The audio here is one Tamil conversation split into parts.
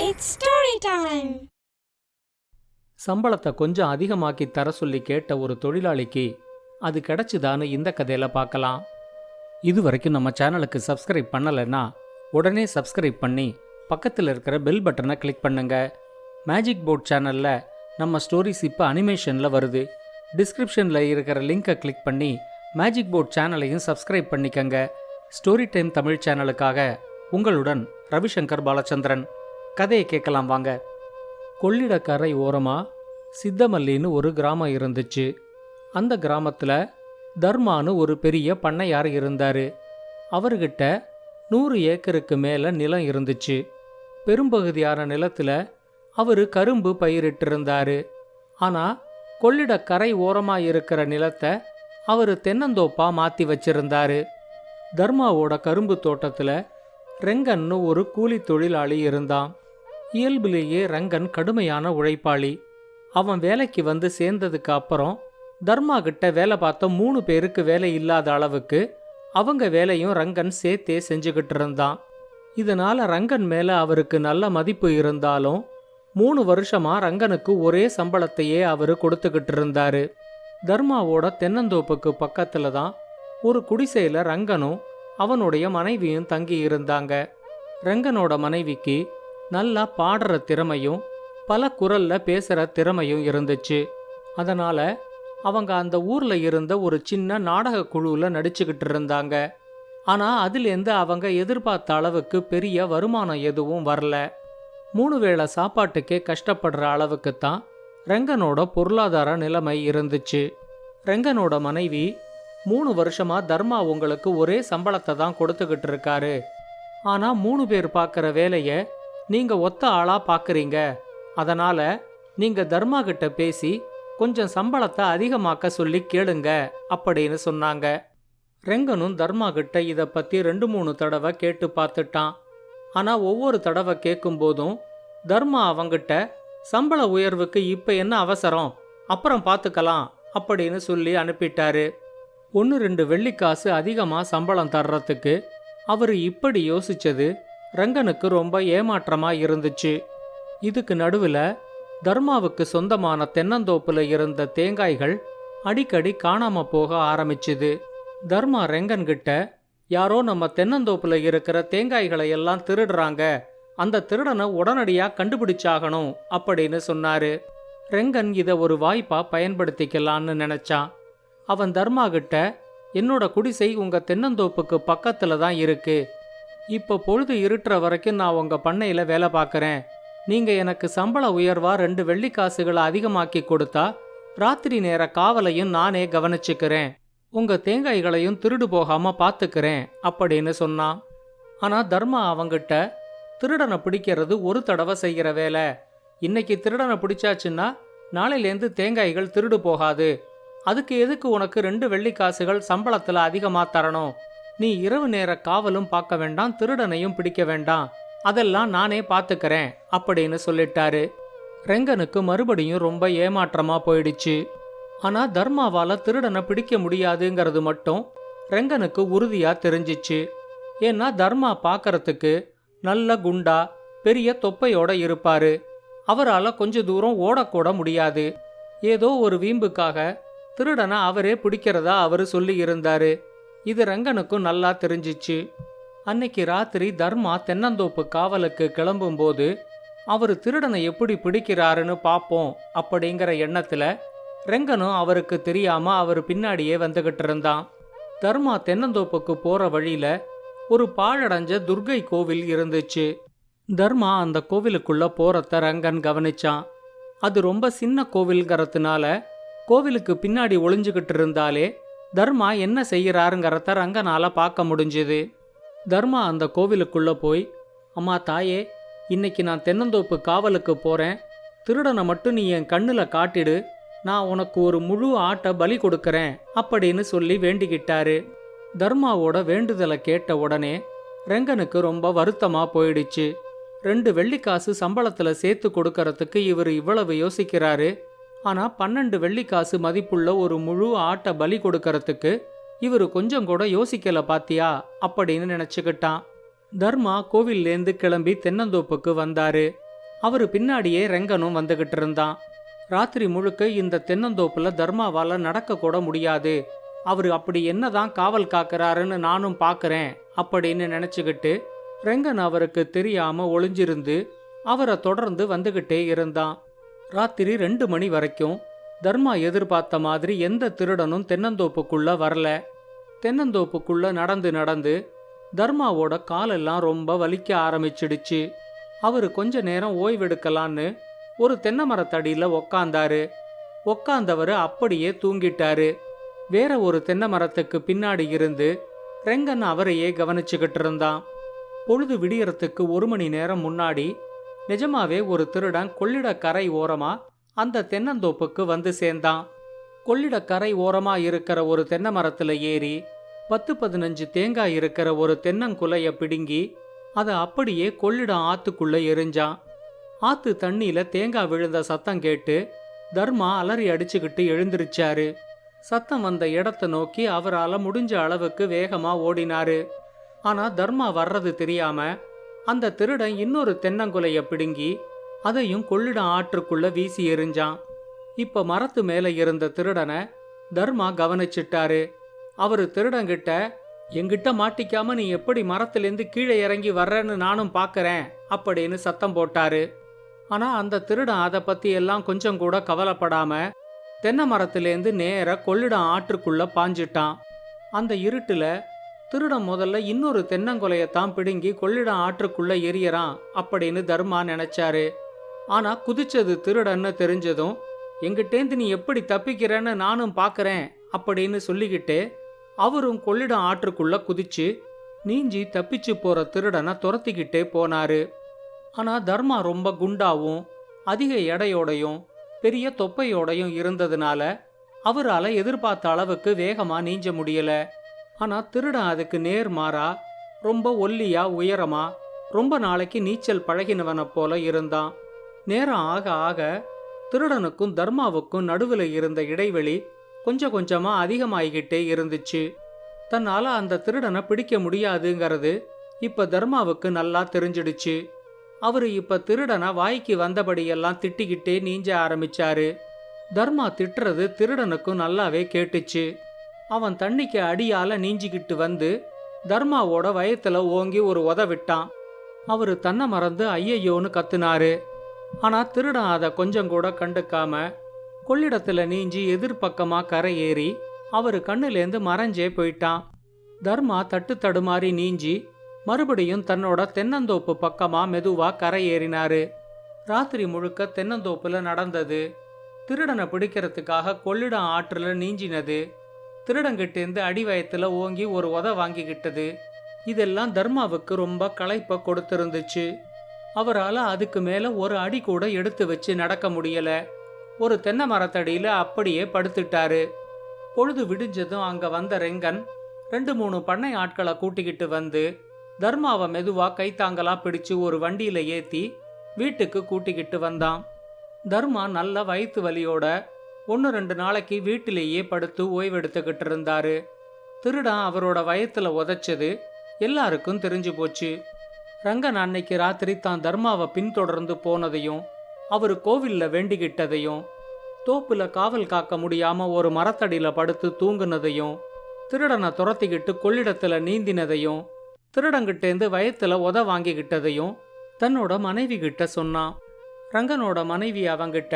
It's story time. சம்பளத்தை கொஞ்சம் அதிகமாக்கி தர சொல்லி கேட்ட ஒரு தொழிலாளிக்கு அது கிடைச்சுதான்னு இந்த கதையில பார்க்கலாம். இது வரைக்கும் நம்ம சேனலுக்கு சப்ஸ்கிரைப் பண்ணலைன்னா உடனே சப்ஸ்கிரைப் பண்ணி பக்கத்தில் இருக்கிற பெல் பட்டனை கிளிக் பண்ணுங்க. மேஜிக் போர்ட் சேனல்ல நம்ம ஸ்டோரிஸ் இப்போ அனிமேஷனில் வருது. டிஸ்கிரிப்ஷனில் இருக்கிற லிங்கை கிளிக் பண்ணி மேஜிக் போர்ட் சேனலையும் சப்ஸ்கிரைப் பண்ணிக்கங்க. ஸ்டோரி டைம் தமிழ் சேனலுக்காக உங்களுடன் ரவிசங்கர் பாலச்சந்திரன். கதையை கேட்கலாம் வாங்க. கொள்ளிடக்கரை ஓரமா சித்தமல்லின்னு ஒரு கிராமம் இருந்துச்சு. அந்த கிராமத்தில் தர்மான்னு ஒரு பெரிய பண்ணையார் இருந்தார். அவர்கிட்ட 100 ஏக்கருக்கு மேலே நிலம் இருந்துச்சு. பெரும்பகுதியான நிலத்தில் அவர் கரும்பு பயிரிட்டிருந்தார். ஆனால் கொள்ளிடக்கரை ஓரமாக இருக்கிற நிலத்தை அவர் தென்னந்தோப்பா மாற்றி வச்சிருந்தாரு. தர்மாவோட கரும்பு தோட்டத்தில் ரெங்கன்னு ஒரு கூலி தொழிலாளி இருந்தான். இயல்பிலேயே ரங்கன் கடுமையான உழைப்பாளி. அவன் வேலைக்கு வந்து சேர்ந்ததுக்கு அப்புறம் தர்மா கிட்ட வேலை பார்த்த 3 பேருக்கு வேலை இல்லாத அளவுக்கு அவங்க வேலையும் ரங்கன் சேர்த்தே செஞ்சுக்கிட்டு இருந்தான். இதனால ரங்கன் மேல அவருக்கு நல்ல மதிப்பு இருந்தாலும் 3 வருஷமா ரங்கனுக்கு ஒரே சம்பளத்தையே அவரு கொடுத்துக்கிட்டு இருந்தாரு. தர்மாவோட தென்னந்தோப்புக்கு பக்கத்துல தான் ஒரு குடிசையில ரங்கனும் அவனுடைய மனைவியும் தங்கி இருந்தாங்க. ரங்கனோட மனைவிக்கு நல்லா பாடுற திறமையும் பல குரல்ல பேசுற திறமையும் இருந்துச்சு. அதனால அவங்க அந்த ஊர்ல இருந்த ஒரு சின்ன நாடக குழுவில் நடிச்சுக்கிட்டு இருந்தாங்க. ஆனா அதுலேருந்து அவங்க எதிர்பார்த்த அளவுக்கு பெரிய வருமானம் எதுவும் வரல. 3 வேளை சாப்பாட்டுக்கே கஷ்டப்படுற அளவுக்குத்தான் ரெங்கனோட பொருளாதார நிலைமை இருந்துச்சு. ரெங்கனோட மனைவி 3 வருஷமா தர்மா உங்களுக்கு ஒரே சம்பளத்தை தான் கொடுத்துக்கிட்டு இருக்காரு. ஆனா 3 பேர் பார்க்குற வேலையை நீங்க ஒத்த ஆளா பார்க்குறீங்க. அதனால நீங்க தர்மா கிட்ட பேசி கொஞ்சம் சம்பளத்தை அதிகமாக்க சொல்லி கேளுங்க அப்படின்னு சொன்னாங்க. ரெங்கனும் தர்மா கிட்ட இதை பத்தி 2-3 தடவை கேட்டு பார்த்துட்டான். ஆனா ஒவ்வொரு தடவை கேட்கும் போதும் தர்மா அவங்கிட்ட சம்பள உயர்வுக்கு இப்ப என்ன அவசரம், அப்புறம் பார்த்துக்கலாம் அப்படின்னு சொல்லி அனுப்பிட்டாரு. 1-2 வெள்ளிக்காசு அதிகமா சம்பளம் தர்றதுக்கு அவரு இப்படி யோசிச்சது ரங்கனுக்கு ரொம்ப ஏமாற்றமா இருந்துச்சு. இதுக்கு நடுவுல தர்மாவுக்கு சொந்தமான தென்னந்தோப்புல இருந்த தேங்காய்கள் அடிக்கடி காணாம போக ஆரம்பிச்சுது. தர்மா ரெங்கன் கிட்ட யாரோ நம்ம தென்னந்தோப்புல இருக்கிற தேங்காய்களை எல்லாம் திருடுறாங்க, அந்த திருடனை உடனடியா கண்டுபிடிச்சாகணும் அப்படின்னு சொன்னாரு. ரெங்கன் இதை ஒரு வாய்ப்பா பயன்படுத்திக்கலான்னு நினைச்சான். அவன் தர்மா கிட்ட என்னோட குடிசை உங்க தென்னந்தோப்புக்கு பக்கத்துல தான் இருக்கு. இப்போ பொழுது இருட்டுற வரைக்கும் நான் உங்க பண்ணையில வேலை பார்க்கறேன். நீங்க எனக்கு சம்பள உயர்வா 2 வெள்ளிக்காசுகளை அதிகமாக்கி கொடுத்தா ராத்திரி நேர காவலையும் நானே கவனிச்சுக்கிறேன். உங்க தேங்காய்களையும் திருடு போகாம பார்த்துக்கிறேன் அப்படின்னு சொன்னான். ஆனா தர்மா அவங்கிட்ட திருடனை பிடிக்கிறது ஒரு தடவை செய்கிற வேலை. இன்னைக்கு திருடனை பிடிச்சாச்சுன்னா நாளையிலேருந்து தேங்காய்கள் திருடு போகாது. அதுக்கு எதுக்கு உனக்கு 2 வெள்ளிக்காசுகள் சம்பளத்துல அதிகமா தரணும்? நீ இரவு நேர காவலும் பார்க்க வேண்டாம், திருடனையும் பிடிக்க வேண்டாம், அதெல்லாம் நானே பார்த்துக்கிறேன் அப்படின்னு சொல்லிட்டாரு. ரெங்கனுக்கு மறுபடியும் ரொம்ப ஏமாற்றமா போயிடுச்சு. ஆனா தர்மாவால திருடனை பிடிக்க முடியாதுங்கிறது மட்டும் ரெங்கனுக்கு உறுதியா தெரிஞ்சிச்சு. ஏன்னா தர்மா பார்க்கறதுக்கு நல்ல குண்டா பெரிய தொப்பையோட இருப்பாரு. அவரால் கொஞ்ச தூரம் ஓடக்கூட முடியாது. ஏதோ ஒரு வீம்புக்காக திருடனை அவரே பிடிக்கிறதா அவரு சொல்லி இருந்தாரு. இது ரங்கனுக்கும் நல்லா தெரிஞ்சிச்சு. அன்னைக்கு ராத்திரி தர்மா தென்னந்தோப்பு காவலுக்கு கிளம்பும்போது அவரு திருடனை எப்படி பிடிக்கிறாருன்னு பார்ப்போம் அப்படிங்கிற எண்ணத்துல ரெங்கனும் அவருக்கு தெரியாம அவர் பின்னாடியே வந்துகிட்டு இருந்தான். தர்மா தென்னந்தோப்புக்கு போற வழியில ஒரு பாழடைஞ்ச துர்கை கோவில் இருந்துச்சு. தர்மா அந்த கோவிலுக்குள்ள போறத ரங்கன் கவனிச்சான். அது ரொம்ப சின்ன கோவில்ங்கிறதுனால கோவிலுக்கு பின்னாடி ஒளிஞ்சுகிட்டு இருந்தாலே தர்மா என்ன செய்யறாருங்கிறத ரங்கனால பார்க்க முடிஞ்சுது. தர்மா அந்த கோவிலுக்குள்ள போய், அம்மா தாயே, இன்னைக்கு நான் தென்னந்தோப்பு காவலுக்கு போறேன். திருடனை மட்டும் நீ என் கண்ணுல காட்டிடு, நான் உனக்கு ஒரு முழு ஆட்டை பலி கொடுக்கறேன் அப்படின்னு சொல்லி வேண்டிக்கிட்டாரு. தர்மாவோட வேண்டுதலை கேட்ட உடனே ரெங்கனுக்கு ரொம்ப வருத்தமா போயிடுச்சு. 2 வெள்ளிக்காசு சம்பளத்துல சேர்த்து கொடுக்கறதுக்கு இவர் இவ்வளவு யோசிக்கிறாரு. ஆனா 12 வெள்ளிக்காசு மதிப்புள்ள ஒரு முழு ஆட்டை பலி கொடுக்கறதுக்கு இவரு கொஞ்சம் கூட யோசிக்கல பாத்தியா அப்படின்னு நினைச்சுக்கிட்டான். தர்மா கோவில்லேருந்து கிளம்பி தென்னந்தோப்புக்கு வந்தாரு. அவரு பின்னாடியே ரெங்கனும் வந்துகிட்டு இருந்தான். ராத்திரி முழுக்க இந்த தென்னந்தோப்புல தர்மாவால நடக்க கூட முடியாது. அவரு அப்படி என்னதான் காவல் காக்குறாருன்னு நானும் பாக்குறேன் அப்படின்னு நினைச்சுக்கிட்டு ரெங்கன் அவருக்கு தெரியாம ஒளிஞ்சிருந்து அவரை தொடர்ந்து வந்துகிட்டே இருந்தான். ராத்திரி 2 மணி வரைக்கும் தர்மா எதிர்பார்த்த மாதிரி எந்த திருடனும் தென்னந்தோப்புக்குள்ள வரல. தென்னந்தோப்புக்குள்ள நடந்து நடந்து தர்மாவோட காலெல்லாம் ரொம்ப வலிக்க ஆரம்பிச்சிடுச்சு. அவரு கொஞ்ச நேரம் ஓய்வெடுக்கலான்னு ஒரு தென்னை மரத்தடியில உக்காந்தாரு. உக்காந்தவரு அப்படியே தூங்கிட்டாரு. வேற ஒரு தென்னை மரத்துக்கு பின்னாடி இருந்து ரெங்கன் அவரையே கவனிச்சுக்கிட்டு இருந்தான். பொழுது விடியறதுக்கு 1 மணி நேரம் முன்னாடி நிஜமாவே ஒரு திருடன் கொள்ளிடக்கரை ஓரமா அந்த தென்னந்தோப்புக்கு வந்து சேர்ந்தான். கொள்ளிடக்கரை ஓரமா இருக்கிற ஒரு தென்னை மரத்துல ஏறி 10-15 தேங்காய் இருக்கிற ஒரு தென்னங்குலைய பிடுங்கி அதை அப்படியே கொள்ளிடம் ஆத்துக்குள்ள எரிஞ்சான். ஆத்து தண்ணியில தேங்காய் விழுந்த சத்தம் கேட்டு தர்மா அலறி அடிச்சுக்கிட்டு எழுந்திருச்சாரு. சத்தம் வந்த இடத்தை நோக்கி அவரால முடிஞ்ச அளவுக்கு வேகமா ஓடினாரு. ஆனா தர்மா வர்றது தெரியாம அந்த திருடன் இன்னொரு தென்னங்குலைய பிடுங்கி அதையும் கொள்ளிடம் ஆற்றுக்குள்ள வீசி எறிஞ்சான். இப்ப மரத்து மேல இருந்த திருடனை தர்மா கவனிச்சிட்டாரு. அவரு திருடங்கிட்ட, எங்கிட்ட மாட்டிக்காம நீ எப்படி மரத்திலேருந்து கீழே இறங்கி வர்றன்னு நானும் பாக்கறேன் அப்படின்னு சத்தம் போட்டாரு. ஆனா அந்த திருடன் அதை பத்தி எல்லாம் கொஞ்சம் கூட கவலைப்படாம தென்னை மரத்திலேருந்து நேர கொள்ளிடம் ஆற்றுக்குள்ள பாஞ்சிட்டான். அந்த இருட்டுல திருடன் முதல்ல இன்னொரு தென்னங்கொலையத்தான் பிடுங்கி கொள்ளிடம் ஆற்றுக்குள்ள எரியறான் அப்படின்னு தர்மா நினைச்சாரு. ஆனா குதிச்சது திருடன்னு தெரிஞ்சதும், எங்கிட்டேந்து நீ எப்படி தப்பிக்கிறன்னு நானும் பாக்கறேன் அப்படின்னு சொல்லிக்கிட்டு அவரும் கொள்ளிடம் ஆற்றுக்குள்ள குதிச்சு நீஞ்சி தப்பிச்சு போற திருடனை துரத்திக்கிட்டே போனாரு. ஆனா தர்மா ரொம்ப குண்டாவும் அதிக எடையோடையும் பெரிய தொப்பையோடையும் இருந்ததுனால அவரால எதிர்பார்த்த அளவுக்கு வேகமா நீஞ்ச முடியல. ஆனா திருடன் அதுக்கு நேர்மாறா ரொம்ப ஒல்லியா உயரமா ரொம்ப நாளைக்கு நீச்சல் பழகினவனை போல இருந்தான். நேரம் ஆக ஆக திருடனுக்கும் தர்மாவுக்கும் நடுவில் இருந்த இடைவெளி கொஞ்சம் கொஞ்சமா அதிகமாகிக்கிட்டே இருந்துச்சு. தன்னால அந்த திருடனை பிடிக்க முடியாதுங்கிறது இப்ப தர்மாவுக்கு நல்லா தெரிஞ்சிடுச்சு. அவரு இப்ப திருடனை வாய்க்கு வந்தபடியெல்லாம் திட்டிக்கிட்டே நீஞ்ச ஆரம்பிச்சாரு. தர்மா திட்டுறது திருடனுக்கும் நல்லாவே கேட்டுச்சு. அவன் தண்ணிக்கு அடியால நீஞ்சிக்கிட்டு வந்து தர்மாவோட வயத்துல ஓங்கி ஒரு உத விட்டான். அவரு தன்னை மறந்து ஐயையோன்னு கத்துனாரு. ஆனா திருடன் அதை கொஞ்சம் கூட கண்டுக்காம கொள்ளிடத்துல நீஞ்சி எதிர்பக்கமா கரை ஏறி அவரு கண்ணுலேருந்து மறைஞ்சே போயிட்டான். தர்மா தட்டு தடுமாறி நீஞ்சி மறுபடியும் தன்னோட தென்னந்தோப்பு பக்கமா மெதுவா கரை ஏறினாரு. ராத்திரி முழுக்க தென்னந்தோப்புல நடந்தது, திருடனை பிடிக்கிறதுக்காக கொள்ளிடம் ஆற்றுல நீஞ்சினது, திருடங்கிட்டேந்து அடிவயத்துல ஓங்கி ஒரு உத வாங்கிக்கிட்டது, இதெல்லாம் தர்மாவுக்கு ரொம்ப களைப்ப கொடுத்திருந்துச்சு. அவரால் அதுக்கு மேல ஒரு அடி கூட எடுத்து வச்சு நடக்க முடியல. ஒரு தென்னை மரத்தடியில அப்படியே படுத்துட்டாரு. பொழுது விடிஞ்சதும் அங்க வந்த ரெங்கன் 2-3 பண்ணை ஆட்களை கூட்டிக்கிட்டு வந்து தர்மாவை மெதுவா கைத்தாங்களா பிடிச்சு ஒரு வண்டியில ஏத்தி வீட்டுக்கு கூட்டிக்கிட்டு வந்தான். தர்மா நல்ல வயிற்று வலியோட 1-2 நாளைக்கு வீட்டிலேயே படுத்து ஓய்வெடுத்துக்கிட்டு இருந்தாரு. திருடன் அவரோட வயத்துல உதைச்சது எல்லாருக்கும் தெரிஞ்சு போச்சு. ரங்கன் அன்னைக்கு ராத்திரி தான் தர்மாவை பின்தொடர்ந்து போனதையும் அவரு கோவில்ல வேண்டிக்கிட்டதையும் தோப்புல காவல் காக்க முடியாம ஒரு மரத்தடியில படுத்து தூங்குனதையும் திருடனை துரத்திக்கிட்டு கொள்ளிடத்துல நீந்தினதையும் திருடங்கிட்டேந்து வயத்துல உத வாங்கிக்கிட்டதையும் தன்னோட மனைவி கிட்ட சொன்னான். ரங்கனோட மனைவி அவங்கிட்ட,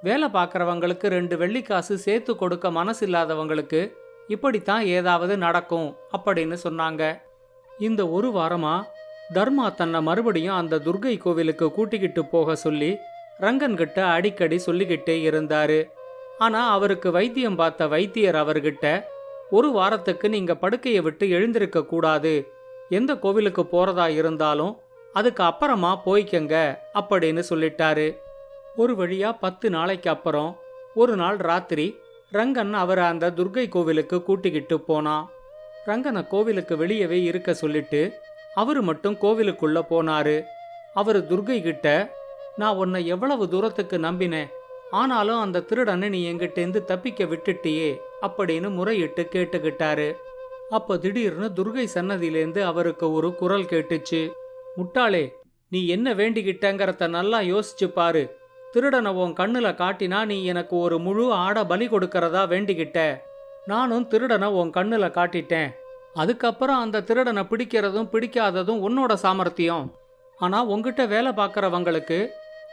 வேலை பார்க்கறவங்களுக்கு 2 வெள்ளிக்காசு சேர்த்து கொடுக்க மனசில்லாதவங்களுக்கு இப்படித்தான் ஏதாவது நடக்கும் அப்படின்னு சொன்னாங்க. இந்த 1 வாரமா தர்மா தன்னை மறுபடியும் அந்த துர்கை கோவிலுக்கு கூட்டிக்கிட்டு போக சொல்லி ரங்கன்கிட்ட அடிக்கடி சொல்லிக்கிட்டே இருந்தாரு. ஆனா அவருக்கு வைத்தியம் பார்த்த வைத்தியர் அவர்கிட்ட, 1 வாரத்துக்கு நீங்க படுக்கையை விட்டு எழுந்திருக்க கூடாது, எந்த கோவிலுக்கு போறதா இருந்தாலும் அதுக்கு அப்புறமா போய்க்கங்க அப்படின்னு சொல்லிட்டாரு. ஒரு வழியா 10 நாளைக்கு அப்புறம் ஒரு நாள் ராத்திரி ரங்கன் அவரை அந்த துர்கை கோவிலுக்கு கூட்டிக்கிட்டு போனான். ரங்கனை கோவிலுக்கு வெளியவே இருக்க சொல்லிட்டு அவரு மட்டும் கோவிலுக்குள்ள போனாரு. அவரு துர்கை கிட்ட, நான் உன்னை எவ்வளவு தூரத்துக்கு நம்பினேன், ஆனாலும் அந்த திருடனை நீ எங்கிட்டேந்து தப்பிக்க விட்டுட்டியே அப்படின்னு முறையிட்டு கேட்டுக்கிட்டாரு. அப்ப திடீர்னு துர்கை சன்னதியிலேந்து அவருக்கு ஒரு குரல் கேட்டுச்சு. முட்டாளே, நீ என்ன வேண்டிக்கிட்டங்கிறத நல்லா யோசிச்சு பாரு. திருடனை உன் கண்ணுல காட்டினா நீ எனக்கு ஒரு முழு ஆடை பலி கொடுக்கறதா வேண்டிக்கிட்ட. நானும் திருடனை உன் கண்ணுல காட்டிட்டேன். அதுக்கப்புறம் அந்த திருடனை பிடிக்கிறதும் பிடிக்காததும் உன்னோட சாமர்த்தியம். ஆனா உன்கிட்ட வேலை பார்க்கறவங்களுக்கு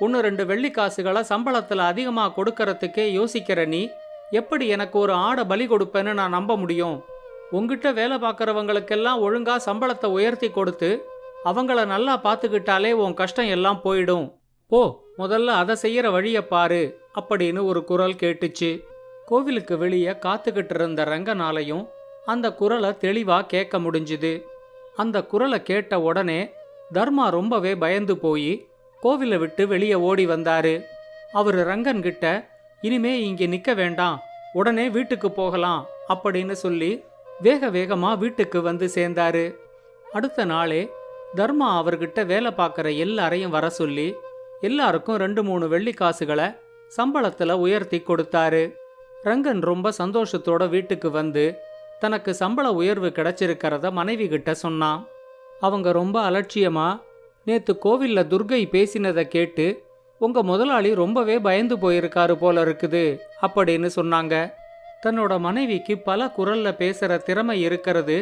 1-2 வெள்ளி காசுகளை சம்பளத்துல அதிகமா கொடுக்கறதுக்கே யோசிக்கிற நீ எப்படி எனக்கு ஒரு ஆடை பலி கொடுப்பேன்னு நான் நம்ப முடியும்? உன்கிட்ட வேலை பார்க்கறவங்களுக்கெல்லாம் ஒழுங்கா சம்பளத்தை உயர்த்தி கொடுத்து அவங்கள நல்லா பார்த்துக்கிட்டாலே உன் கஷ்டம் எல்லாம் போயிடும். போ, முதல்ல அதை செய்யற வழிய பாரு அப்படின்னு ஒரு குரல் கேட்டுச்சு. கோவிலுக்கு வெளியே காத்துக்கிட்டு இருந்த ரங்கனாலையும் அந்த குரலை தெளிவா கேட்க முடிஞ்சுது. அந்த குரலை கேட்ட உடனே தர்மா ரொம்பவே பயந்து போய் கோவிலை விட்டு வெளியே ஓடி வந்தாரு. அவரு ரங்கன் கிட்ட, இனிமே இங்கே நிக்க வேண்டாம், உடனே வீட்டுக்கு போகலாம் அப்படின்னு சொல்லி வேக வேகமா வீட்டுக்கு வந்து சேர்ந்தாரு. அடுத்த நாளே தர்மா அவர்கிட்ட வேலை பார்க்குற எல்லாரையும் வர சொல்லி எல்லாருக்கும் 2-3 வெள்ளி காசுகளை சம்பளத்துல உயர்த்தி கொடுத்தாரு. ரங்கன் ரொம்ப சந்தோஷத்தோட வீட்டுக்கு வந்து தனக்கு சம்பள உயர்வு கிடைச்சிருக்கிறத மனைவி கிட்ட சொன்னான். அவங்க ரொம்ப அலட்சியமா, நேத்து கோவில்ல துர்கை பேசினதை கேட்டு உங்க முதலாளி ரொம்பவே பயந்து போயிருக்காரு போல இருக்குது அப்படின்னு சொன்னாங்க. தன்னோட மனைவிக்கு பல குரல்ல பேசுற திறமை இருக்கிறது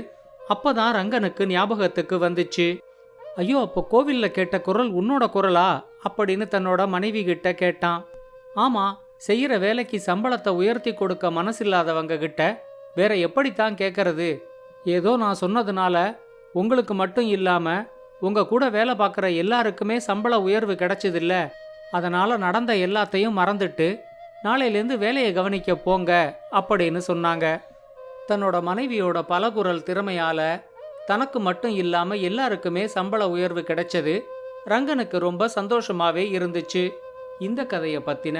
அப்பதான் ரங்கனுக்கு ஞாபகத்துக்கு வந்துச்சு. ஐயோ, அப்போ கோவில்ல கேட்ட குரல் உன்னோட குரலா அப்படின்னு தன்னோட மனைவி கிட்ட கேட்டான். ஆமா, செய்யற வேலைக்கு சம்பளத்தை உயர்த்தி கொடுக்க மனசில்லாதவங்க கிட்ட வேற எப்படித்தான் கேட்கறது? ஏதோ நான் சொன்னதுனால உங்களுக்கு மட்டும் இல்லாம உங்க கூட வேலை பார்க்குற எல்லாருக்குமே சம்பள உயர்வு கிடைச்சதில்ல. அதனால நடந்த எல்லாத்தையும் மறந்துட்டு நாளையிலேருந்து வேலையை கவனிக்க போங்க அப்படின்னு சொன்னாங்க. தன்னோட மனைவியோட பலகுரல் திறமையால தனக்கு மட்டும் இல்லாம எல்லாருக்குமே சம்பள உயர்வு கிடைச்சது ரங்கனுக்கு ரொம்ப சந்தோஷமாவே இருந்துச்சு. இந்த கதையை பத்தின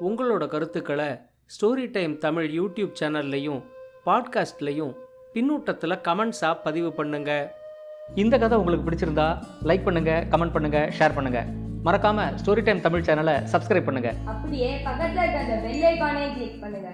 உங்களோட கருத்துக்களை ஸ்டோரி டைம் தமிழ் யூடியூப் சேனல்லையும் பாட்காஸ்ட்லையும் பின்னூட்டத்தில் கமெண்ட்ஸா பதிவு பண்ணுங்க. இந்த கதை உங்களுக்கு பிடிச்சிருந்தா லைக் பண்ணுங்க, கமெண்ட் பண்ணுங்க, ஷேர் பண்ணுங்க. மறக்காம ஸ்டோரி டைம் தமிழ் சேனலை சப்ஸ்கிரைப் பண்ணுங்க. அப்படியே பக்கத்துல இருக்க அந்த பெல் ஐகானை கிளிக் பண்ணுங்க.